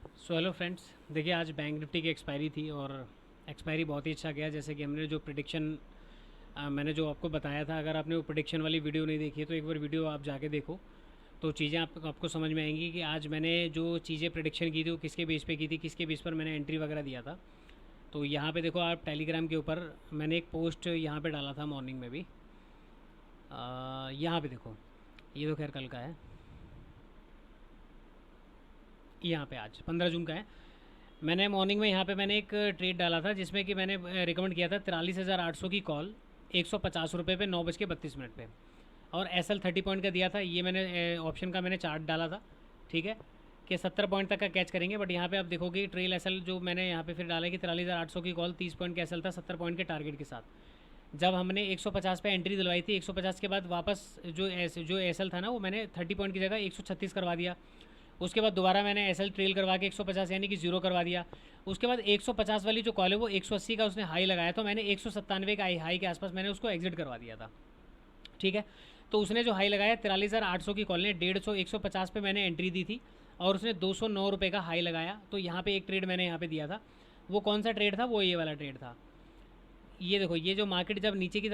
So hello friends, देखिए आज bank Nifty की एक्सपायरी थी और एक्सपायरी बहुत ही अच्छा गया। जैसे कि हमने जो प्रिडिक्शन मैंने जो आपको बताया था, अगर आपने वो प्रिडिक्शन वाली वीडियो नहीं देखी है तो एक बार वीडियो आप जाके देखो, तो चीज़ें आपको समझ में आएंगी कि आज मैंने जो चीज़ें प्रिडिक्शन की थी वो किसके बेस पे की थी, किसके बेस पर मैंने एंट्री वगैरह दिया था। तो यहाँ पे देखो, आप टेलीग्राम के ऊपर मैंने एक पोस्ट यहाँ पे डाला था मॉर्निंग में भी। यहाँ पे देखो, ये तो खैर कल का है, यहाँ पे आज 15 जून का है। मैंने मॉर्निंग में यहाँ पे मैंने एक ट्रेड डाला था जिसमें कि मैंने रिकमेंड किया था 43,800 की कॉल 150 रुपये पे 9:32 पे, और एस एल 30 पॉइंट का दिया था। ये मैंने ऑप्शन का मैंने चार्ट डाला था, ठीक है, कि 70 पॉइंट तक का कैच करेंगे। बट यहाँ पे आप देखोगे ट्रेल एस एल जो मैंने यहाँ पे फिर डाला है कि 43,800 की कॉल 30 पॉइंट का एस एल था 70 पॉइंट के टारगेट के साथ। जब हमने 150 पे एंट्री दिलवाई थी, 150 के बाद वापस जो एस एल था ना, वो मैंने 30 पॉइंट की जगह 136 करवा दिया। उसके बाद दोबारा मैंने एस एल ट्रेल करवा के 150 यानी कि ज़ीरो करवा दिया। उसके बाद 150 वाली जो कॉल है वो 180 का उसने हाई लगाया, तो मैंने 197 का हाई के आसपास मैंने उसको एग्जिट करवा दिया था, ठीक है। तो उसने जो हाई लगाया 43,800 की कॉल ने 150 150 पे मैंने एंट्री दी थी, और उसने 209 रुपये का हाई लगाया। तो यहाँ पे एक ट्रेड मैंने यहाँ पे दिया था। वो कौन सा ट्रेड था? वो ये वाला ट्रेड था। ये देखो, ये जो मार्केट जब नीचे की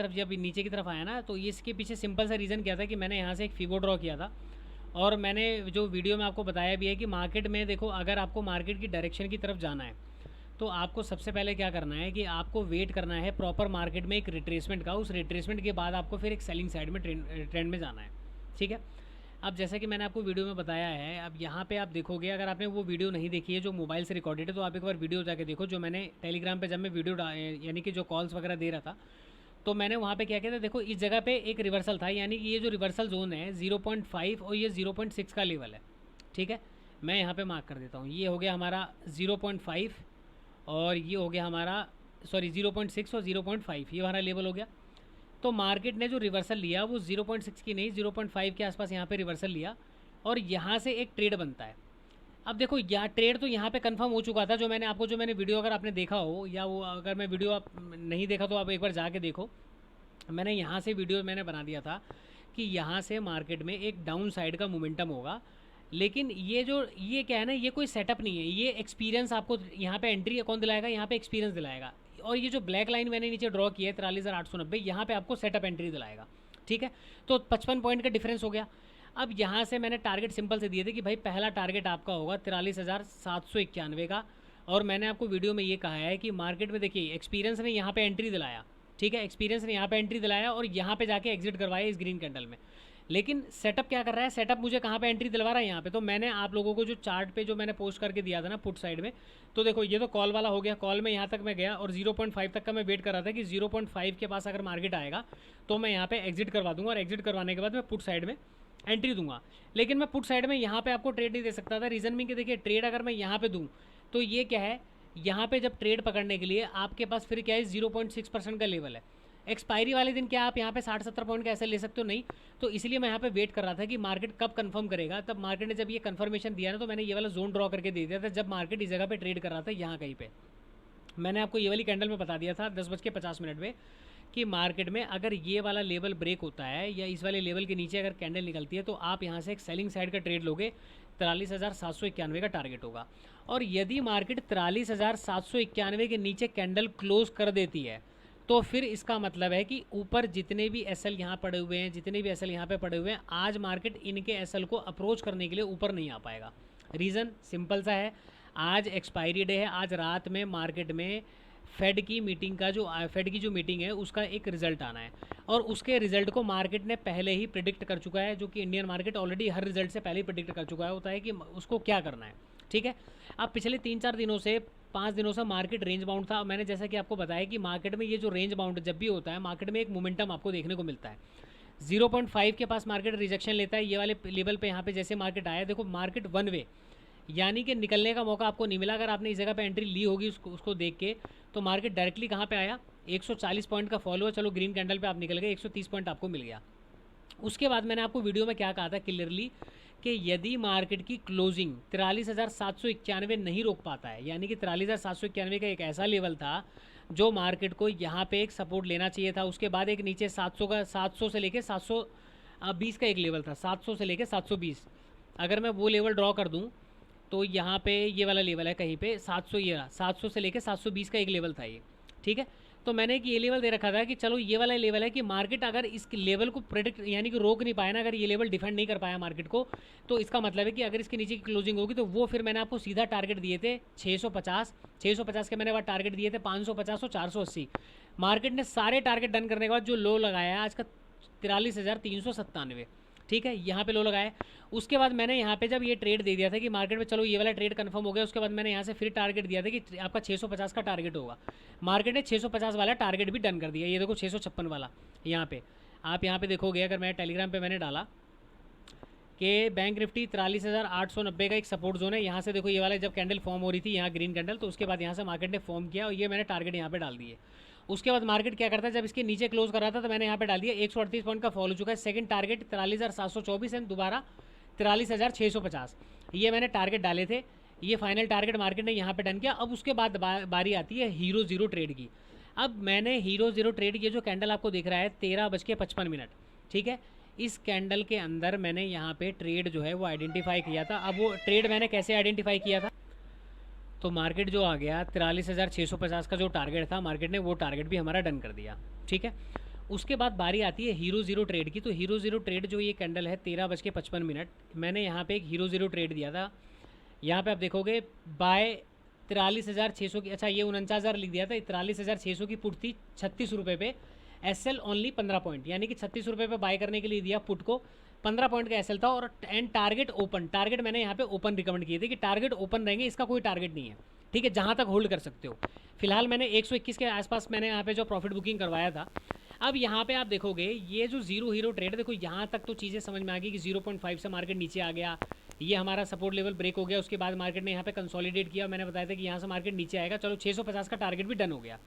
तरफ आया ना, तो ये इसके पीछे सिंपल सा रीज़न क्या था कि मैंने यहाँ से एक फिगो ड्रॉ किया था। और मैंने जो वीडियो में आपको बताया भी है कि मार्केट में देखो, अगर आपको मार्केट की डायरेक्शन की तरफ जाना है तो आपको सबसे पहले क्या करना है कि आपको वेट करना है प्रॉपर मार्केट में एक रिट्रेसमेंट का। उस रिट्रेसमेंट के बाद आपको फिर एक सेलिंग साइड में ट्रेंड में जाना है, ठीक है। अब जैसे कि मैंने आपको वीडियो में बताया है, अब यहाँ पे आप देखोगे, अगर आपने वो वीडियो नहीं देखी है जो मोबाइल से रिकॉर्डेड है, तो आप एक बार वीडियो जाके देखो जो मैंने टेलीग्राम पे जब मैं वीडियो यानी कि जो कॉल्स वगैरह दे रहा था, तो मैंने वहाँ पे क्या किया था। देखो, इस जगह पे एक रिवर्सल था, यानी कि ये जो रिवर्सल जोन है 0.5 और ये 0.6 का लेवल है, ठीक है। मैं यहाँ पे मार्क कर देता हूँ, ये हो गया हमारा 0.5 और ये हो गया हमारा, सॉरी, 0.6 और 0.5, ये हमारा लेवल हो गया। तो मार्केट ने जो रिवर्सल लिया वो 0.6 की नहीं, 0.5 के आसपास यहाँ पे रिवर्सल लिया, और यहाँ से एक ट्रेड बनता है। अब देखो, यहाँ ट्रेड तो यहाँ पे कंफर्म हो चुका था। जो मैंने वीडियो अगर आपने देखा हो, या वो अगर मैं वीडियो आप नहीं देखा तो आप एक बार जाके देखो। मैंने यहाँ से वीडियो मैंने बना दिया था कि यहाँ से मार्केट में एक डाउन साइड का मोमेंटम होगा। लेकिन ये क्या है ना, ये कोई सेटअप नहीं है, ये एक्सपीरियंस आपको यहाँ पे एंट्री कौन दिलाएगा? यहाँ पे एक्सपीरियंस दिलाएगा। और ये जो ब्लैक लाइन मैंने नीचे ड्रॉ किया है 43,890, यहाँ पे आपको सेटअप एंट्री दिलाएगा, ठीक है। तो 55 पॉइंट का डिफरेंस हो गया। अब यहाँ से मैंने टारगेट सिंपल से दिए थे कि भाई पहला टारगेट आपका होगा 43,791 का। और मैंने आपको वीडियो में ये कहा है कि मार्केट में देखिए, एक्सपीरियंस ने यहाँ पे एंट्री दिलाया, ठीक है, एक्सपीरियंस ने यहाँ पे एंट्री दिलाया और यहाँ पे जाके एग्जिट करवाया इस ग्रीन कैंडल में। लेकिन सेटअप क्या कर रहा है? सेटअप मुझे कहाँ पे एंट्री दिलवा रहा है? यहाँ पे। तो मैंने आप लोगों को जो चार्ट पे जो मैंने पोस्ट करके दिया था ना पुट साइड में, तो देखो ये तो कॉल वाला हो गया। कॉल में यहाँ तक मैं गया और 0.5 तक का मैं वेट कर रहा था कि 0.5 के पास अगर मार्केट आएगा तो मैं यहाँ पे एग्जिट करवा दूंगा, और एग्जिट करवाने के बाद मैं पुट साइड में एंट्री दूंगा। लेकिन मैं पुट साइड में यहाँ पे आपको ट्रेड नहीं दे सकता था। रीज़न भी कि देखिए, ट्रेड अगर मैं यहाँ पे दूँ तो ये क्या है, यहाँ पे जब ट्रेड पकड़ने के लिए आपके पास फिर क्या है, 0.6% का लेवल है। एक्सपायरी वाले दिन क्या आप यहाँ पे 60-70 पॉइंट का ऐसे ले सकते हो? नहीं। तो इसलिए मैं यहाँ पे वेट कर रहा था कि मार्केट कब कंफर्म करेगा। तब मार्केट ने जब ये कंफर्मेशन दिया ना, तो मैंने ये वाला जोन ड्रॉ करके दे दिया था, जब मार्केट इस जगह पे ट्रेड कर रहा था, यहाँ कहीं पे। मैंने आपको ये वाली कैंडल में बता दिया था 10:50 में कि मार्केट में अगर ये वाला लेवल ब्रेक होता है या इस वाले लेवल के नीचे अगर कैंडल निकलती है, तो आप यहाँ से एक सेलिंग साइड का ट्रेड लोगे। 43,791 का टारगेट होगा। और यदि मार्केट 43,791 के नीचे कैंडल क्लोज कर देती है, तो फिर इसका मतलब है कि ऊपर जितने भी एस एल यहाँ पड़े हुए हैं, जितने भी एस एल यहाँ पे पड़े हुए हैं, आज मार्केट इनके एस एल को अप्रोच करने के लिए ऊपर नहीं आ पाएगा। रीज़न सिंपल सा है, आज एक्सपायरी डे है। आज रात में मार्केट में फेड की जो मीटिंग है उसका एक रिजल्ट आना है, और उसके रिजल्ट को मार्केट ने पहले ही प्रिडिक्ट कर चुका है, जो कि इंडियन मार्केट ऑलरेडी हर रिजल्ट से पहले ही प्रिडिक्ट कर चुका होता है कि उसको क्या करना है, ठीक है। अब पिछले 3-4 दिनों से 5 दिनों से मार्केट रेंज बाउंड था। मैंने जैसा कि आपको बताया कि मार्केट में ये जो रेंज बाउंड जब भी होता है, मार्केट में एक मोमेंटम आपको देखने को मिलता है। 0.5 के पास मार्केट रिजेक्शन लेता है, ये वाले लेवल पे यहाँ पे जैसे मार्केट आया, देखो मार्केट वन वे, यानी कि निकलने का मौका आपको नहीं मिला। अगर आपने इस जगह पे एंट्री ली होगी उसको देख के, तो मार्केट डायरेक्टली कहाँ पे आया, 140 पॉइंट का फॉलो है, चलो ग्रीन कैंडल पे आप निकल गए, 130 पॉइंट आपको मिल गया। उसके बाद मैंने आपको वीडियो में क्या कहा था क्लियरली, कि यदि मार्केट की क्लोजिंग 43,791 नहीं रोक पाता है, यानी कि 43,791 का एक ऐसा लेवल था जो मार्केट को यहाँ पे एक सपोर्ट लेना चाहिए था। उसके बाद एक नीचे 700 से लेके 720 का एक लेवल था, 700 से लेके 720। अगर मैं वो लेवल ड्रॉ कर दूँ तो यहाँ पे ये वाला लेवल है कहीं पे 700, ये रहा 700 से लेके 720 का एक लेवल था ये, ठीक है। तो मैंने एक ये लेवल दे रखा था कि चलो ये वाला लेवल है कि मार्केट अगर इस लेवल को प्रेडिक्ट यानी कि रोक नहीं पाया ना, अगर ये लेवल डिफेंड नहीं कर पाया मार्केट को, तो इसका मतलब है कि अगर इसके नीचे की क्लोजिंग होगी तो वो फिर मैंने आपको सीधा टारगेट दिए थे 650 के मैंने बाद टारगेट दिए थे 550 और 480। मार्केट ने सारे टारगेट डन करने के बाद जो लो लगाया आज का 43,397, ठीक है, यहाँ पे लो लगाया। उसके बाद मैंने यहाँ पे जब ये ट्रेड दे दिया था कि मार्केट में चलो ये वाला ट्रेड कंफर्म हो गया, उसके बाद मैंने यहाँ से फिर टारगेट दिया था कि आपका 650 का टारगेट होगा। मार्केट ने 650 वाला टारगेट भी डन कर दिया। ये देखो 656 वाला यहाँ पे, आप यहाँ पे देखोगे, अगर मैं टेलीग्राम पे मैंने डाला कि बैंक निफ्टी 43,890 का एक सपोर्ट जोन है, यहाँ से देखो ये वाला जब कैंडल फॉर्म हो रही थी यहाँ ग्रीन कैंडल, तो उसके बाद यहाँ से मार्केट ने फॉर्म किया और ये मैंने टारगेट यहाँ पे डाल दिए। उसके बाद मार्केट क्या करता है, जब इसके नीचे क्लोज कर रहा था तो मैंने यहाँ पे डाल दिया 138 पॉइंट का फॉल हो चुका है। सेकंड टारगेट 43,724 एंड दोबारा 43,650, ये मैंने टारगेट डाले थे। ये फाइनल टारगेट मार्केट ने यहाँ पे डन किया। अब उसके बाद बारी आती है हीरो जीरो ट्रेड की। अब मैंने हीरो जीरो ट्रेड, ये जो कैंडल आपको दिख रहा है 13:55, ठीक है, इस कैंडल के अंदर मैंने यहाँ पे ट्रेड जो है वो आइडेंटिफाई किया था। अब वो ट्रेड मैंने कैसे आइडेंटिफाई किया था, तो मार्केट जो आ गया 43,650 का जो टारगेट था, मार्केट ने वो टारगेट भी हमारा डन कर दिया, ठीक है। उसके बाद बारी आती है हीरो जीरो ट्रेड की। तो हीरो जीरो ट्रेड जो ये कैंडल है 13:55, मैंने यहाँ पे एक हीरो जीरो ट्रेड दिया था। यहाँ पे आप देखोगे बाय 43,600 की, अच्छा ये 49,000 लिख दिया था, 43,600 की पुट थी 36 रुपये पे। एसएल ओनली 15 पॉइंट, यानी कि 36 रुपये पे बाय करने के लिए दिया पुट को। 15 पॉइंट का एसएल था और एंड टारगेट ओपन, टारगेट मैंने यहाँ पे ओपन रिकमेंड किए थे कि टारगेट ओपन रहेंगे, इसका कोई टारगेट नहीं है, ठीक है, जहाँ तक होल्ड कर सकते हो। फिलहाल मैंने 121 के आसपास मैंने यहाँ पे जो प्रॉफिट बुकिंग करवाया था। अब यहाँ पे आप देखोगे ये जो जीरो हीरो ट्रेड, देखो यहाँ तक तो चीज़ें समझ में आ गई कि 0.5 से मार्केट नीचे आ गया, ये हमारा सपोर्ट लेवल ब्रेक हो गया। उसके बाद मार्केट ने यहाँ पे कंसोलिडेट किया, मैंने बताया था कि यहाँ से मार्केट नीचे आएगा, चलो 650 का टारगेट भी डन हो गया।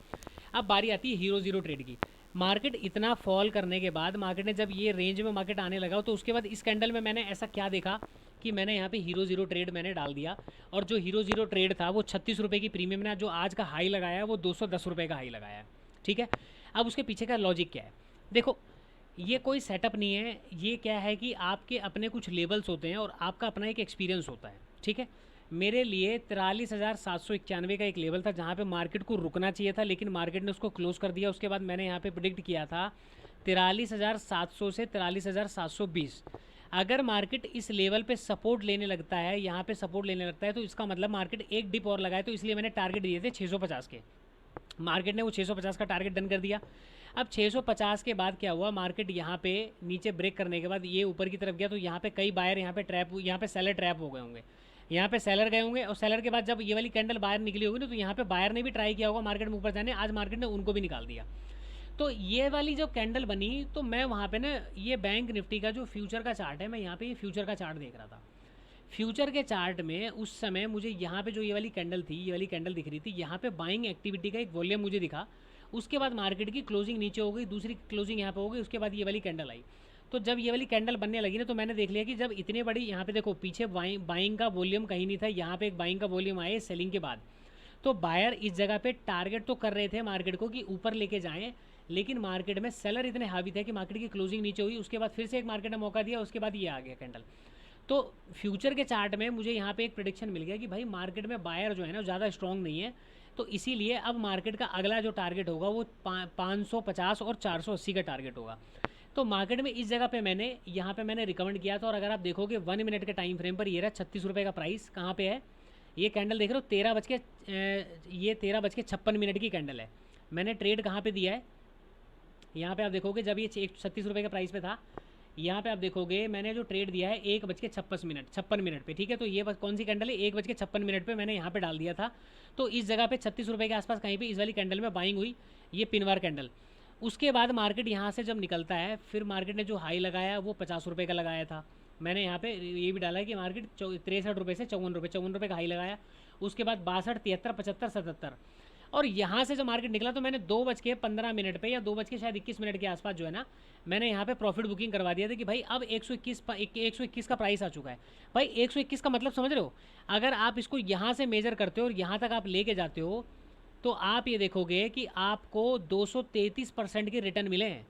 अब बारी आती है हीरो जीरो ट्रेड की। मार्केट इतना फॉल करने के बाद मार्केट ने जब ये रेंज में मार्केट आने लगा, तो उसके बाद इस कैंडल में मैंने ऐसा क्या देखा कि मैंने यहाँ पे हीरो जीरो ट्रेड मैंने डाल दिया। और जो हीरो जीरो ट्रेड था वो 36 रुपये की प्रीमियम ने जो आज का हाई लगाया वो 210 रुपये का हाई लगाया, ठीक है। अब उसके पीछे का लॉजिक क्या है, देखो ये कोई सेटअप नहीं है, ये क्या है कि आपके अपने कुछ लेवल्स होते हैं और आपका अपना एक एक्सपीरियंस होता है, ठीक है। मेरे लिए 43,791 का एक लेवल था जहाँ पे मार्केट को रुकना चाहिए था, लेकिन मार्केट ने उसको क्लोज कर दिया। उसके बाद मैंने यहाँ पे प्रिडिक्ट किया था 43,700 से 43,720। अगर मार्केट इस लेवल पे सपोर्ट लेने लगता है, यहाँ पे सपोर्ट लेने लगता है, तो इसका मतलब मार्केट एक डिप और लगाए, तो इसलिए मैंने टारगेट दिए थे 650 के। मार्केट ने वो 650 का टारगेट डन कर दिया। अब 650 के बाद क्या हुआ, मार्केट यहाँ पे नीचे ब्रेक करने के बाद ये ऊपर की तरफ गया, तो यहाँ पे कई बायर यहाँ पे सेलर ट्रैप हो गए होंगे, यहाँ पे सेलर गए होंगे। और सेलर के बाद जब ये वाली कैंडल बाहर निकली होगी ना, तो यहाँ पे बायर ने भी ट्राई किया होगा मार्केट में ऊपर जाने, आज मार्केट ने उनको भी निकाल दिया। तो ये वाली जब कैंडल बनी, तो मैं वहाँ पे ना ये बैंक निफ्टी का जो फ्यूचर का चार्ट है, मैं यहाँ पे ये फ्यूचर का चार्ट देख रहा था। फ्यूचर के चार्ट में उस समय मुझे यहाँ पे जो ये वाली कैंडल थी, ये वाली कैंडल दिख रही थी, यहाँ पे बाइंग एक्टिविटी का एक वॉल्यूम मुझे दिखा। उसके बाद मार्केट की क्लोजिंग नीचे हो गई, दूसरी क्लोजिंग यहाँ पे हो गई, उसके बाद ये वाली कैंडल आई। तो जब ये वाली कैंडल बनने लगी ना, तो मैंने देख लिया कि जब इतनी बड़ी यहाँ पे देखो पीछे बाइंग का वॉल्यूम कहीं नहीं था, यहाँ पे एक बाइंग का वॉल्यूम आए सेलिंग के बाद, तो बायर इस जगह पे टारगेट तो कर रहे थे मार्केट को कि ऊपर लेके जाएं, लेकिन मार्केट में सेलर इतने हावी थे कि मार्केट की क्लोजिंग नीचे हुई। उसके बाद फिर से एक मार्केट ने मौका दिया, उसके बाद ये आ गया कैंडल। तो फ्यूचर के चार्ट में मुझे यहाँ पे एक प्रेडिक्शन मिल गया कि भाई मार्केट में बायर जो है ना ज़्यादा स्ट्रॉन्ग नहीं है, तो इसीलिए अब मार्केट का अगला जो टारगेट होगा वो 550 और 480 का टारगेट होगा। तो मार्केट में इस जगह पे मैंने यहाँ पे मैंने रिकमेंड किया था। और अगर आप देखोगे 1 मिनट के टाइम फ्रेम पर ये रहा 36 रुपये का प्राइस, कहाँ पे है ये कैंडल देख रहे हो, 13:56 की कैंडल है। मैंने ट्रेड कहाँ पे दिया है, यहाँ पे आप देखोगे जब ये 36 रुपये के प्राइस पे था, यहाँ पे आप देखोगे मैंने जो ट्रेड दिया है 1:56 पे, ठीक है। तो ये कौन सी कैंडल है, 1:56 पे मैंने यहाँ पे डाल दिया था। तो इस जगह पे 36 रुपये के आसपास कहीं पे इस वाली कैंडल में बाइंग हुई, ये पिनवार कैंडल। उसके बाद मार्केट यहाँ से जब निकलता है, फिर मार्केट ने जो हाई लगाया वो 50 रुपये का लगाया था। मैंने यहाँ पे ये भी डाला है कि मार्केट 63 रुपये से 54 रुपये का हाई लगाया। उसके बाद 62, 73, 75, 77, और यहाँ से जब मार्केट निकला तो मैंने 2:15 पे या 2:21 के आसपास जो है ना, मैंने यहाँ पे प्रॉफिट बुकिंग करवा दिया था कि भाई अब 121 का प्राइस आ चुका है। भाई 121 का मतलब समझ रहे हो, अगर आप इसको यहाँ से मेजर करते हो और यहाँ तक आप लेके जाते हो, तो आप ये देखोगे कि आपको 233% के रिटर्न मिले हैं,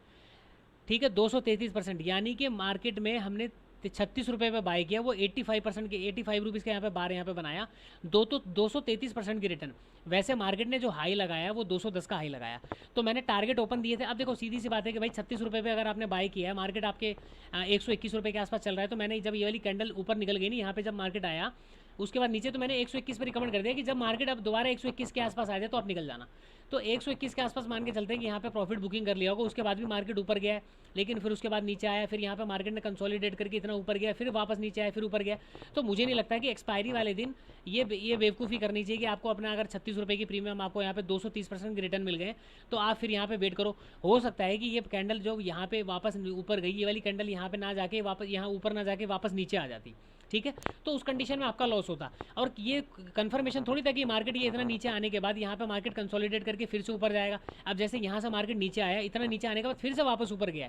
ठीक है, 233%। यानी कि मार्केट में हमने ₹36 पे बाय किया, वो 85% के 85 रुपीज़ का यहाँ पे बार यहाँ पे बनाया, 233% की रिटर्न। वैसे मार्केट ने जो हाई लगाया वो 210 का हाई लगाया, तो मैंने टारगेट ओपन दिए थे। अब देखो सीधी सी बात है कि भाई ₹36 पे अगर आपने बाय किया है, मार्केट आपके ₹121 के आसपास चल रहा है, तो मैंने जब ये वाली कैंडल ऊपर निकल गई नहीं यहाँ पे, जब मार्केट आया उसके बाद नीचे, तो मैंने 121 पे रिकमेंड कर दिया कि जब मार्केट अब दोबारा 121 के आसपास आ जाए तो आप निकल जाना। तो 121 के आसपास मान के चलते हैं कि यहाँ पे प्रॉफिट बुकिंग कर लिया होगा। उसके बाद भी मार्केट ऊपर गया है, लेकिन फिर उसके बाद नीचे आया, फिर यहाँ पे मार्केट ने कंसोलिडेट करके इतना ऊपर गया, फिर वापस नीचे आया, फिर ऊपर गया। तो मुझे नहीं लगता कि एक्सपायरी वाले दिन ये बेवकूफ़ी करनी चाहिए कि आपको अपना अगर ₹36 की प्रीमियम आपको यहाँ पे 230% के रिटर्न मिल गए, तो आप फिर यहाँ पे वेट करो। हो सकता है कि ये कैंडल जो यहाँ पे वापस ऊपर गई, ये वाली कैंडल यहाँ पे ना जाके वापस यहाँ ऊपर ना जाके वापस नीचे आ जाती, ठीक है, तो उस कंडीशन में आपका लॉस होता। और ये कंफर्मेशन थोड़ी था कि मार्केट ये इतना नीचे आने के बाद यहाँ पे मार्केट कंसोलिडेट करके फिर से ऊपर जाएगा। अब जैसे यहाँ से मार्केट नीचे आया, इतना नीचे आने के बाद फिर से वापस ऊपर गया,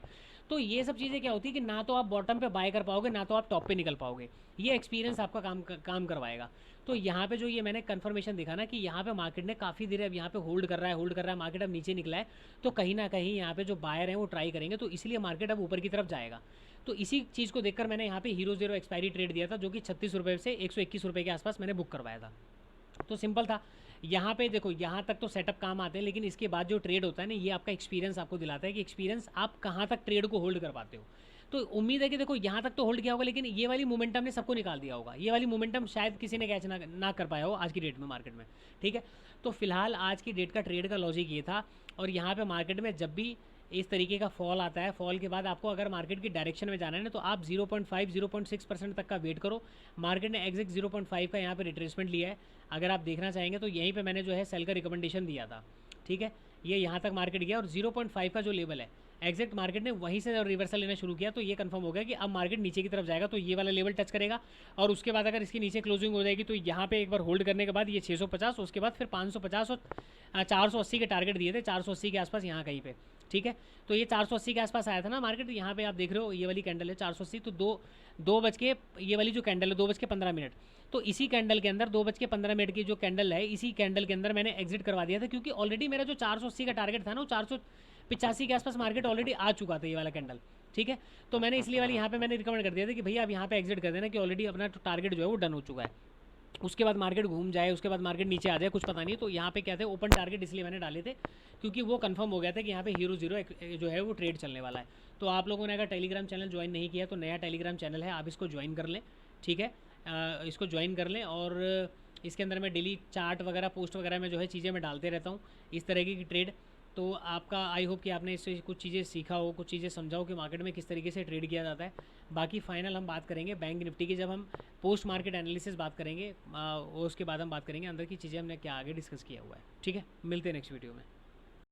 तो ये सब चीज़ें क्या होती है कि ना तो आप बॉटम पे बाय कर पाओगे, ना तो आप टॉप पे निकल पाओगे। ये एक्सपीरियंस आपका काम करवाएगा। तो यहाँ पे जो ये मैंने कंफर्मेशन देखा ना कि यहाँ पे मार्केट ने काफ़ी देर अब यहाँ पे होल्ड कर रहा है, मार्केट अब नीचे निकला है, तो कहीं ना कहीं यहाँ पे जो बायर हैं वो ट्राई करेंगे, तो इसलिए मार्केट अब ऊपर की तरफ जाएगा। तो इसी चीज़ को देखकर मैंने यहाँ पे हीरो ज़ीरो एक्सपायरी ट्रेड दिया था, जो कि ₹36 से ₹121 के आसपास मैंने बुक करवाया था। तो सिंपल था। यहाँ पे देखो, यहाँ तक तो सेटअप काम आते हैं, लेकिन इसके बाद जो ट्रेड होता है ना, ये आपका एक्सपीरियंस आपको दिलाता है कि एक्सपीरियंस आप कहाँ तक ट्रेड को होल्ड कर पाते हो। तो उम्मीद है कि देखो यहाँ तक तो होल्ड किया होगा, लेकिन ये वाली मोमेंटम ने सबको निकाल दिया होगा। ये वाली मोमेंटम शायद किसी ने कैच ना कर पाया हो आज की डेट में मार्केट में, ठीक है। तो फिलहाल आज की डेट का ट्रेड का लॉजिक ये था। और यहाँ पे मार्केट में जब भी इस तरीके का फॉल आता है, फॉल के बाद आपको अगर मार्केट की डायरेक्शन में जाना है ना, तो आप 0.6% तक का वेट करो। मार्केट ने एग्जैक्ट 0.5 का यहाँ पे रिट्रेसमेंट लिया है। अगर आप देखना चाहेंगे तो यहीं पे मैंने जो है सेल का रिकमेंडेशन दिया था, ठीक है। ये यहाँ तक मार्केट गया और 0.5 का जो लेवल है एग्जैक्ट मार्केट ने वहीं से रिवर्सल लेना शुरू किया, तो ये कंफर्म हो गया कि अब मार्केट नीचे की तरफ जाएगा। तो ये वाला लेवल टच करेगा और उसके बाद अगर इसकी नीचे क्लोजिंग हो जाएगी तो यहाँ पे एक बार होल्ड करने के बाद ये 650, उसके बाद फिर 550 और 480 के टारगेट दिए थे, 480 के आसपास यहाँ कहीं पे, ठीक है। तो ये 480 के आसपास आया था ना मार्केट, यहाँ पे आप देख रहे हो ये वाली कैंडल है 480, तो दो बज के, ये वाली जो कैंडल है 2:15, तो इसी कैंडल के अंदर 2:15 की जो कैंडल है, इसी कैंडल के अंदर मैंने एग्जिट करवा दिया था, क्योंकि ऑलरेडी मेरा जो 480 का टारगेट था ना, वो 485 के आसपास मार्केट ऑलरेडी आ चुका था, ये वाला कैंडल, ठीक है। तो मैंने इसलिए वाली यहाँ पे मैंने रिकमेंड कर दिया था कि भैया आप यहाँ पे एग्जिट कर देना, कि ऑलरेडी अपना टारगेट जो है वो डन हो चुका है। उसके बाद मार्केट घूम जाए, उसके बाद मार्केट नीचे आ जाए, कुछ पता नहीं। तो यहाँ पे क्या थे, ओपन टारगेट इसलिए मैंने डाले थे क्योंकि वो कंफर्म हो गया था कि यहाँ पे हीरो ज़ीरो जो है वो ट्रेड चलने वाला है। तो आप लोगों ने अगर टेलीग्राम चैनल ज्वाइन नहीं किया तो नया टेलीग्राम चैनल है, आप इसको ज्वाइन कर लें, ठीक है। इसको ज्वाइन कर लें और इसके अंदर मैं डेली चार्ट वगैरह, पोस्ट वगैरह में जो है चीज़ें मैं डालते रहता हूँ इस तरीके की ट्रेड। तो आपका आई होप कि आपने इससे कुछ चीज़ें सीखा हो, कुछ चीज़ें समझाओ कि मार्केट में किस तरीके से ट्रेड किया जाता है। बाकी फाइनल हम बात करेंगे बैंक निफ्टी की, जब हम पोस्ट मार्केट एनालिसिस बात करेंगे, उसके बाद हम बात करेंगे अंदर की चीज़ें हमने क्या आगे डिस्कस किया हुआ है, ठीक है। मिलते हैं नेक्स्ट वीडियो में।